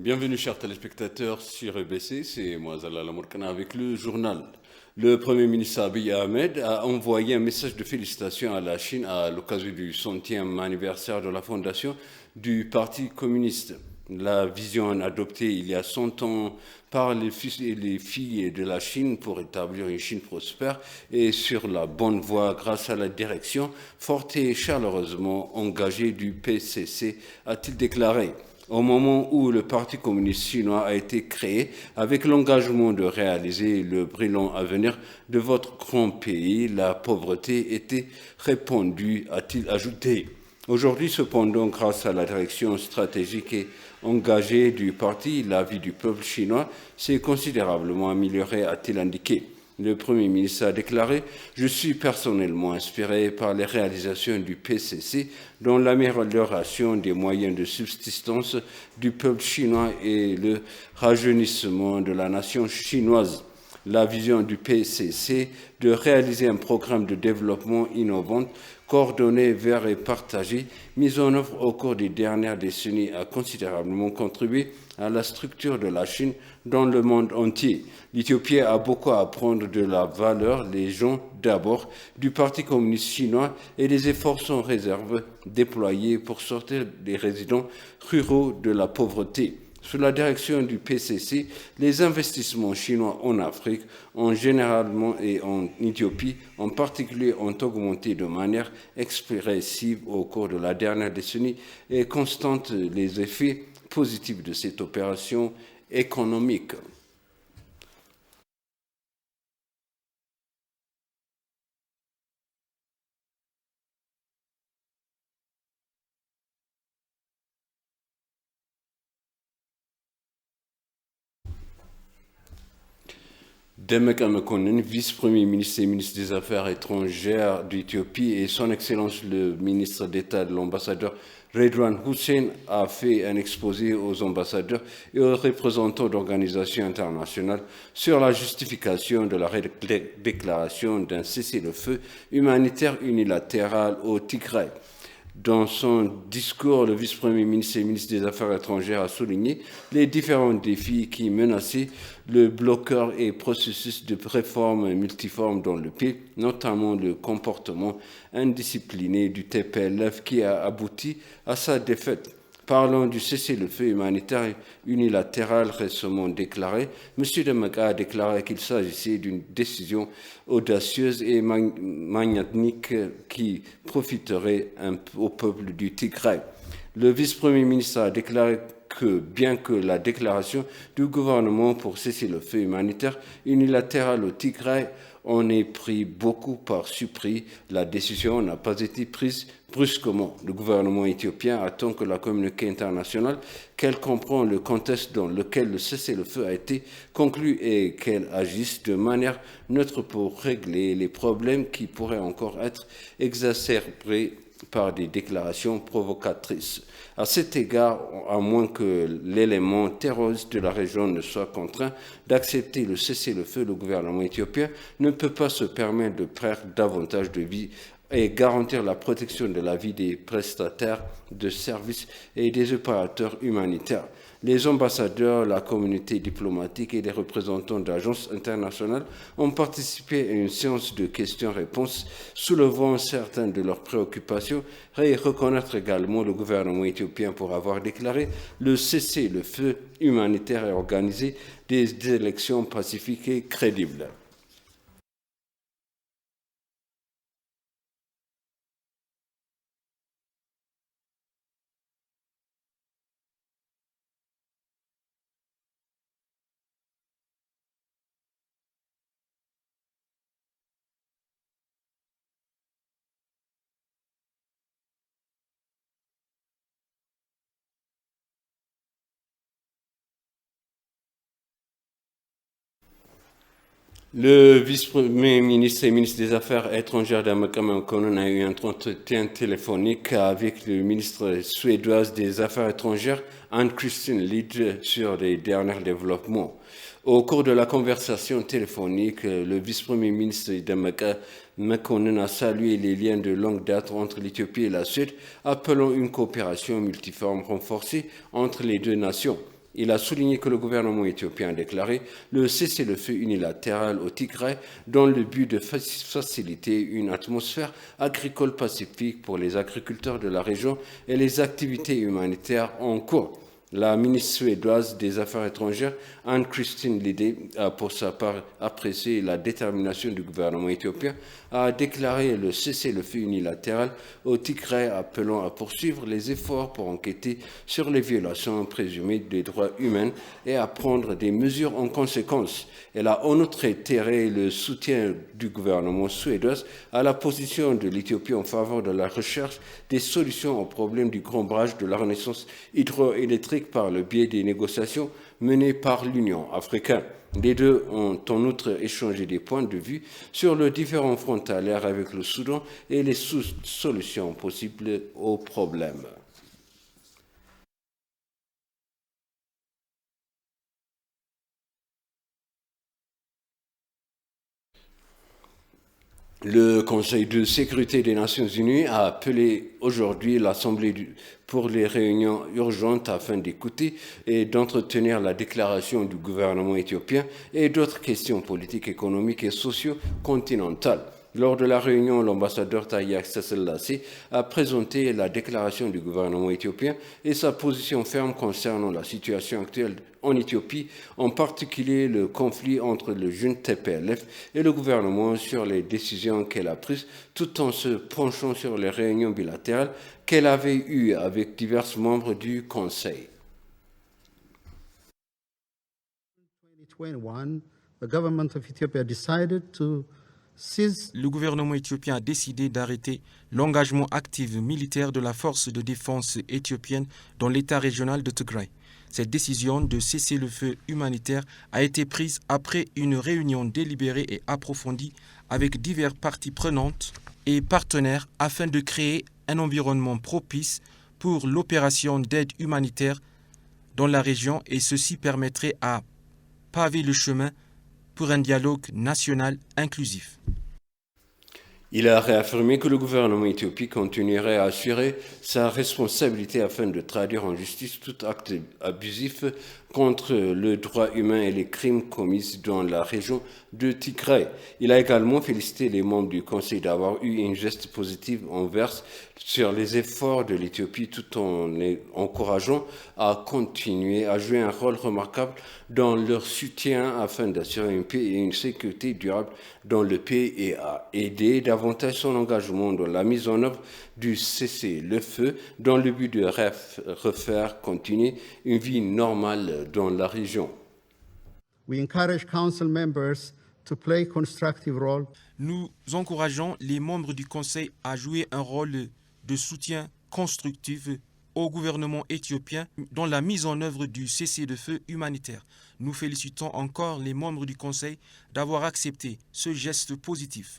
Bienvenue chers téléspectateurs sur EBC, c'est moi Zala Lamourkana avec le journal. Le Premier ministre Abiy Ahmed a envoyé un message de félicitations à la Chine à l'occasion du 100e anniversaire de la fondation du Parti communiste. La vision adoptée il y a 100 ans par les fils et les filles de la Chine pour établir une Chine prospère est sur la bonne voie grâce à la direction forte et chaleureusement engagée du PCC, a-t-il déclaré. Au moment où le Parti communiste chinois a été créé avec l'engagement de réaliser le brillant avenir de votre grand pays, la pauvreté était répandue, a-t-il ajouté. Aujourd'hui, cependant, grâce à la direction stratégique et engagée du parti, la vie du peuple chinois s'est considérablement améliorée, a-t-il indiqué. Le Premier ministre a déclaré « Je suis personnellement inspiré par les réalisations du PCC dans l'amélioration des moyens de subsistance du peuple chinois et le rajeunissement de la nation chinoise. » La vision du PCC de réaliser un programme de développement innovant, coordonné, vert et partagé, mis en œuvre au cours des dernières décennies, a considérablement contribué à la structure de la Chine dans le monde entier. L'Éthiopie a beaucoup à apprendre de la valeur, les gens d'abord, du Parti communiste chinois et des efforts sans réserve déployés pour sortir des résidents ruraux de la pauvreté. Sous la direction du PCC, les investissements chinois en Afrique, en généralement et en Éthiopie en particulier, ont augmenté de manière expressive au cours de la dernière décennie et constatent les effets positifs de cette opération économique. Demek Amekonnen, vice-premier ministre et ministre des Affaires étrangères d'Éthiopie, et son Excellence le ministre d'État de l'ambassadeur Redouane Hussein a fait un exposé aux ambassadeurs et aux représentants d'organisations internationales sur la justification de la déclaration d'un cessez-le-feu humanitaire unilatéral au Tigray. Dans son discours, le vice-premier ministre et ministre des Affaires étrangères a souligné les différents défis qui menaçaient le bloqueur et processus de réforme multiforme dans le pays, notamment le comportement indiscipliné du TPLF qui a abouti à sa défaite. Parlant du cessez-le-feu humanitaire unilatéral récemment déclaré, M. Demaka a déclaré qu'il s'agissait d'une décision audacieuse et magnanime qui profiterait au peuple du Tigray. Le vice-premier ministre a déclaré que bien que la déclaration du gouvernement pour cesser le feu humanitaire unilatéral au Tigray en ait pris beaucoup par surprise, la décision n'a pas été prise brusquement. Le gouvernement éthiopien attend que la communauté internationale, qu'elle comprend le contexte dans lequel le cessez-le-feu a été conclu et qu'elle agisse de manière neutre pour régler les problèmes qui pourraient encore être exacerbés par des déclarations provocatrices. À cet égard, à moins que l'élément terroriste de la région ne soit contraint d'accepter le cessez-le-feu, le gouvernement éthiopien ne peut pas se permettre de perdre davantage de vies et garantir la protection de la vie des prestataires de services et des opérateurs humanitaires. Les ambassadeurs, la communauté diplomatique et les représentants d'agences internationales ont participé à une séance de questions-réponses soulevant certaines de leurs préoccupations et reconnaître également le gouvernement éthiopien pour avoir déclaré le cessez-le-feu humanitaire et organisé des élections pacifiques et crédibles. Le vice-premier ministre et ministre des Affaires étrangères d'Amakama Konon a eu un entretien téléphonique avec le ministre suédoise des Affaires étrangères, Ann-Christine Lid, sur les derniers développements. Au cours de la conversation téléphonique, le vice-premier ministre d'Amaka Mekonnen a salué les liens de longue date entre l'Éthiopie et la Suède, appelant une coopération multiforme renforcée entre les deux nations. Il a souligné que le gouvernement éthiopien a déclaré le cessez-le-feu unilatéral au Tigray dans le but de faciliter une atmosphère agricole pacifique pour les agriculteurs de la région et les activités humanitaires en cours. La ministre suédoise des Affaires étrangères, Ann-Christine Linde, a pour sa part apprécié la détermination du gouvernement éthiopien à déclarer le cessez-le-feu unilatéral au Tigray, appelant à poursuivre les efforts pour enquêter sur les violations présumées des droits humains et à prendre des mesures en conséquence. Elle a en outre réitéré le soutien du gouvernement suédois à la position de l'Éthiopie en faveur de la recherche des solutions au problème du grand barrage de la Renaissance hydroélectrique par le biais des négociations menées par l'Union africaine. Les deux ont en outre échangé des points de vue sur le différend frontalier avec le Soudan et les solutions possibles aux problèmes. Le Conseil de sécurité des Nations Unies a appelé aujourd'hui l'Assemblée pour les réunions urgentes afin d'écouter et d'entretenir la déclaration du gouvernement éthiopien et d'autres questions politiques, économiques et socio-continentales. Lors de la réunion, l'ambassadeur Taye Selassie a présenté la déclaration du gouvernement éthiopien et sa position ferme concernant la situation actuelle en Éthiopie, en particulier le conflit entre le jeune TPLF et le gouvernement sur les décisions qu'elle a prises, tout en se penchant sur les réunions bilatérales qu'elle avait eues avec divers membres du Conseil. 2021, the government of Ethiopia decided to Le gouvernement éthiopien a décidé d'arrêter l'engagement actif militaire de la force de défense éthiopienne dans l'État régional de Tigray. Cette décision de cesser le feu humanitaire a été prise après une réunion délibérée et approfondie avec diverses parties prenantes et partenaires afin de créer un environnement propice pour l'opération d'aide humanitaire dans la région, et ceci permettrait à paver le chemin pour un dialogue national inclusif. Il a réaffirmé que le gouvernement éthiopien continuerait à assurer sa responsabilité afin de traduire en justice tout acte abusif contre le droit humain et les crimes commis dans la région de Tigray. Il a également félicité les membres du Conseil d'avoir eu une geste positive envers sur les efforts de l'Éthiopie, tout en les encourageant à continuer à jouer un rôle remarquable dans leur soutien afin d'assurer une paix et une sécurité durable dans le pays et à aider davantage son engagement dans la mise en œuvre du cessez-le-feu dans le but de refaire continuer une vie normale dans la région. We encourage council members to play constructive role. Nous encourageons les membres du Conseil à jouer un rôle de soutien constructif au gouvernement éthiopien dans la mise en œuvre du cessez-le-feu humanitaire. Nous félicitons encore les membres du Conseil d'avoir accepté ce geste positif.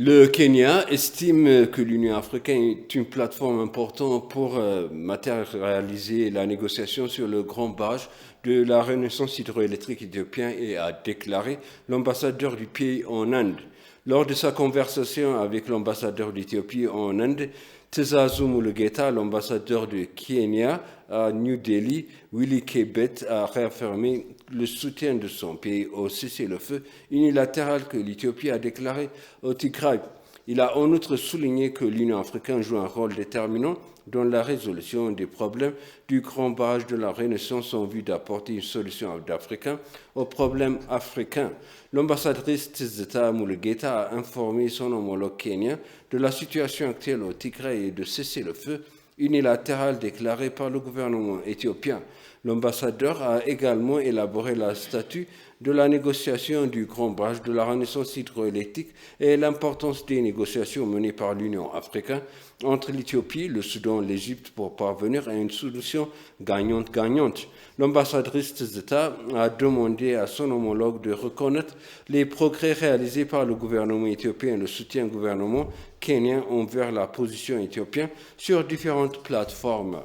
Le Kenya estime que l'Union africaine est une plateforme importante pour matérialiser la négociation sur le grand barrage de la Renaissance hydroélectrique éthiopienne et a déclaré l'ambassadeur du pays en Inde. Lors de sa conversation avec l'ambassadeur d'Éthiopie en Inde, Tezazu Mulugeta, l'ambassadeur de Kenya à New Delhi, Willy Kebet, a réaffirmé le soutien de son pays au cessez-le-feu unilatéral que l'Éthiopie a déclaré au Tigray. Il a en outre souligné que l'Union africaine joue un rôle déterminant dans la résolution des problèmes du grand barrage de la Renaissance en vue d'apporter une solution africaine aux problèmes africains. L'ambassadrice Tizeta Mulugeta a informé son homologue kenyan de la situation actuelle au Tigray et de cesser le feu unilatéral déclaré par le gouvernement éthiopien. L'ambassadeur a également élaboré la statut de la négociation du grand barrage de la Renaissance hydroélectrique et l'importance des négociations menées par l'Union africaine entre l'Éthiopie, le Soudan et l'Égypte pour parvenir à une solution gagnante-gagnante. L'ambassadrice Tizeta a demandé à son homologue de reconnaître les progrès réalisés par le gouvernement éthiopien et le soutien au gouvernement kenyan envers la position éthiopienne sur différentes plateformes.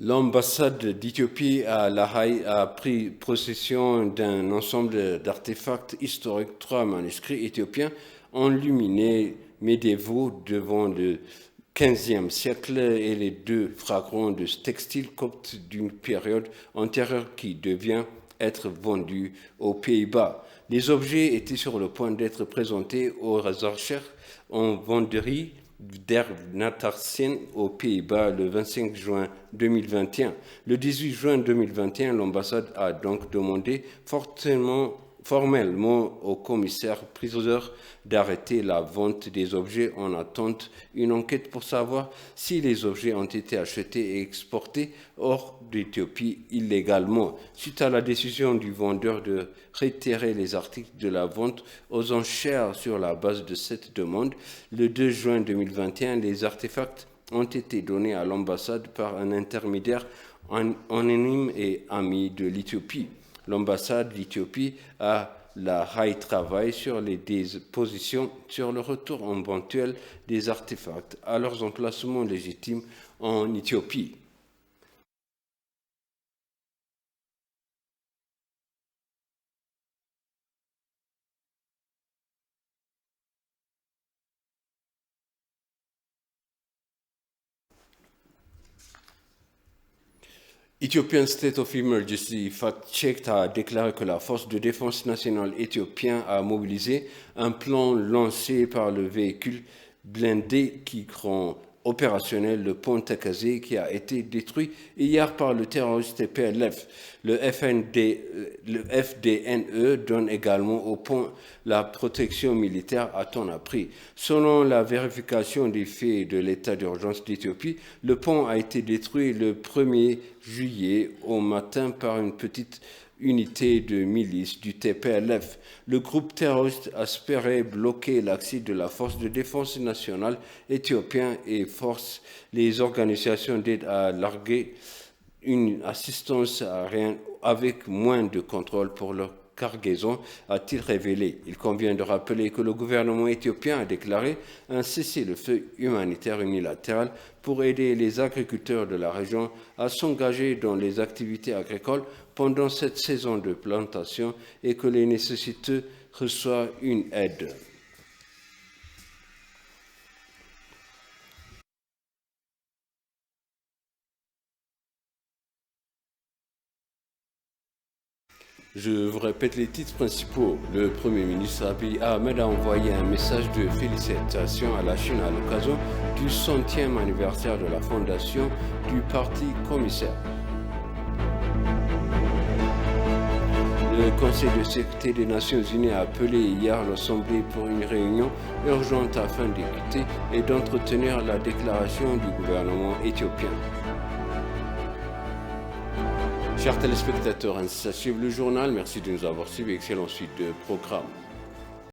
L'ambassade d'Éthiopie à La Haye a pris possession d'un ensemble d'artefacts historiques, 3 manuscrits éthiopiens enluminés médiévaux devant le XVe siècle et les 2 fragments de textiles coptes d'une période antérieure qui devient être vendus aux Pays-Bas. Les objets étaient sur le point d'être présentés aux archers en venderie d'Ernatarsien aux Pays-Bas le 25 juin 2021. Le 18 juin 2021, l'ambassade a donc demandé formellement au commissaire-priseur d'arrêter la vente des objets en attente une enquête pour savoir si les objets ont été achetés et exportés hors d'Éthiopie illégalement. Suite à la décision du vendeur de réitérer les articles de la vente aux enchères sur la base de cette demande, le 2 juin 2021, les artefacts ont été donnés à l'ambassade par un intermédiaire anonyme et ami de l'Éthiopie. L'ambassade d'Éthiopie à La Haye travaille sur les dispositions sur le retour éventuel des artefacts à leurs emplacements légitimes en Éthiopie. Ethiopian State of Emergency Fact-Check a déclaré que la Force de défense nationale éthiopienne a mobilisé un plan lancé par le véhicule blindé qui rend opérationnel le pont Takazé qui a été détruit hier par le terroriste TPLF. Le FDNE donne également au pont la protection militaire à temps appris. Selon la vérification des faits de l'état d'urgence d'Éthiopie, le pont a été détruit le 1er juillet au matin par une petite unité de milice du TPLF. Le groupe terroriste espérait bloquer l'accès de la force de défense nationale éthiopienne et force les organisations d'aide à larguer une assistance aérienne avec moins de contrôle pour leur cargaison, a-t-il révélé. Il convient de rappeler que le gouvernement éthiopien a déclaré un cessez-le-feu humanitaire unilatéral pour aider les agriculteurs de la région à s'engager dans les activités agricoles pendant cette saison de plantation et que les nécessiteux reçoivent une aide. Je vous répète les titres principaux. Le Premier ministre Abiy Ahmed a envoyé un message de félicitations à la Chine à l'occasion du 100e anniversaire de la fondation du Parti commissaire. Le Conseil de sécurité des Nations Unies a appelé hier l'Assemblée pour une réunion urgente afin d'écouter et d'entretenir la déclaration du gouvernement éthiopien. Chers téléspectateurs, ainsi s'achève le journal. Merci de nous avoir suivis. Excellente suite de programme.